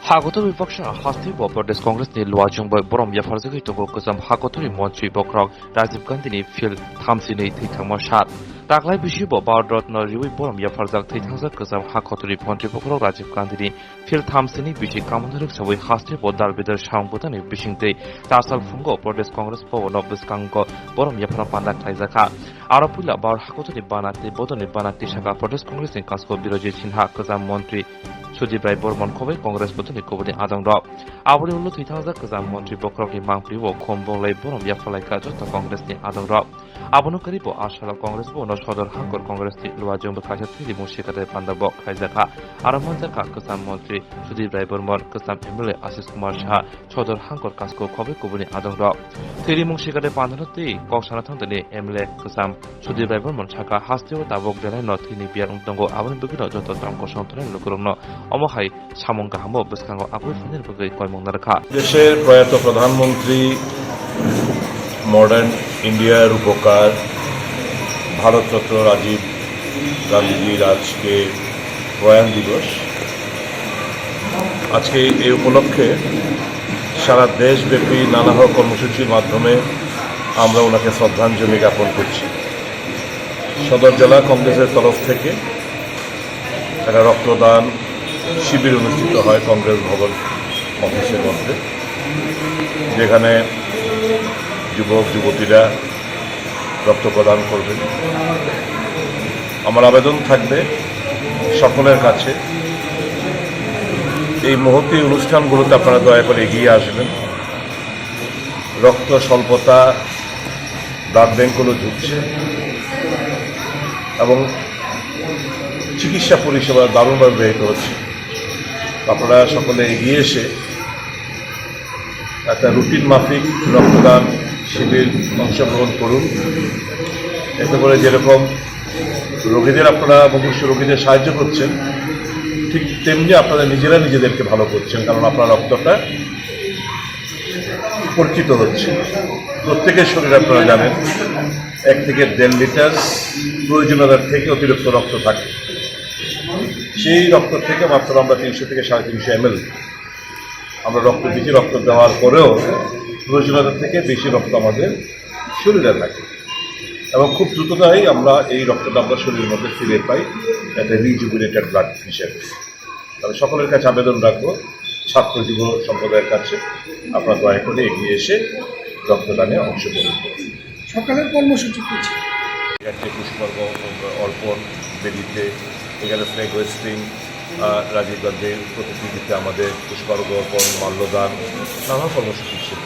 Hagotor Vipaksha Hasti Prodesh Congress ni Luajung by Borom Yafarzaki to Gokosam Hagotori Montri Bokrok Rajiv Gandhi ni Phil Thamsini Thamashat. Taklai Bishibo Bardot no Riwi Borom Yafarzak Tithansa Kazam Hagotori Montri Bokrok Rajiv Gandhi ni Phil Thamsini Bishi Kamandarik Sawi Hasti Bodal Bidar Shambutani Bishingte Tasal Fungo Prodesh Congress Power of Biskango Borom Yafara Pandak Taizaka. Arapula Bar Hagotori Banati Bodoni Banati Shaka Prodesh Congress in Kasko Biroji Chinha Kazam Montri Sujib Rai Bormon Kobe Congress Botani Kobani Adang Rock. Our Ulu Tithansa Kazam Montri Bokroki Mangpriwo Kombo Lay Borom Yafalai Kajota Congress ni Adang Rock. Abono Karibo Ashala Congress Bono Shodor Hankor Congress ni Luajung Bakasha Tili Mushikata Pandabok Kaizaka. Aramonzaka Kazam Montri Sujib Rai Bormon Kazam Emile Asis Kumar Shah Shodor Hankor Kasko Kobe Kobani Adang Rock. Tili Mushikata Pandanati Koksana Tantani Emile Kazam Sujib Rai Bormon Shaka Hastio Tabok Dela Notini Biar Untongo Abon Bugino Joto Tanko Shantren Lukurono অমহাই সামঙ্গা হামো বসকাঙ্গ Abul ফানের বগে কয়মংনা রাখা দেশের প্রয়াত প্রধানমন্ত্রী modern ইন্ডিয়ার উপকার ভারতরত্ন রাজীব গান্ধীজির আজকে প্রয়াণ দিবস। আজকে এই উপলক্ষে সারা দেশব্যাপী নানা কর্মসূচির মাধ্যমে আমরা ওনাকে শ্রদ্ধাঞ্জলি জ্ঞাপন করছি। সদর জেলা কংগ্রেসের তরফ থেকে একটা রক্তদান শিবির অনুষ্ঠিত হয় কংগ্রেস ভবন অফিসের মধ্যে, যেখানে যুবক যুবতীরা রক্ত প্রদান করবেন। আমার আবেদন থাকবে সকলের কাছে এই মুহূর্তে অনুষ্ঠানগুলোতে আপনারা দয়া করে এগিয়ে আসবেন। রক্ত স্বল্পতা, ব্লাড ব্যাংকগুলো ঝুঁকছে এবং চিকিৎসা পরিষেবা দারুণভাবে ব্যাহত হচ্ছে। আপনারা সকলে এগিয়ে এসে একটা রুটিন মাফিক রক্তদান শিবির অংশগ্রহণ করুন। এতে করে যেরকম রোগীদের আপনারা মুমূর্ষু রোগীদের সাহায্য করছেন, ঠিক তেমনি আপনারা নিজেরা নিজেদেরকে ভালো করছেন, কারণ আপনার রক্তটা পরিচিত হচ্ছে। প্রত্যেকের শরীরে আপনারা জানেন 1 থেকে 1.5 লিটার প্রয়োজনীয়তার থেকে অতিরিক্ত রক্ত থাকে। সেই রক্ত থেকে মাত্র আমরা 300 থেকে 350 ml আমরা রক্ত দিচ্ছি। রক্ত দেওয়ার পরেও প্রয়োজনীয়তার থেকে বেশি রক্ত আমাদের শরীরে থাকে এবং খুব দ্রুততাই আমরা এই রক্তটা আমরা শরীরের মধ্যে ফিরে পাই একটা রিজুভিনেটেড ব্লাড হিসেবে। তাহলে সকলের কাছে আবেদন রাখবো, ছাত্র যুব সম্প্রদায়ের কাছে আপনারা দয়া করে এগিয়ে এসে রক্তদানে অংশগ্রহণ করুন। সকালের কর্মসূচি করছে পুষ্পার্ঘ অর্পণ বেদিতে, এখানে ফ্ল্যাগ হোয়েস্টিং, রাজীব গান্ধীর প্রতিকৃতিতে আমাদের পুষ্পার্ঘ অর্পণ, মাল্যদান, নানা কর্মসূচি ছিল।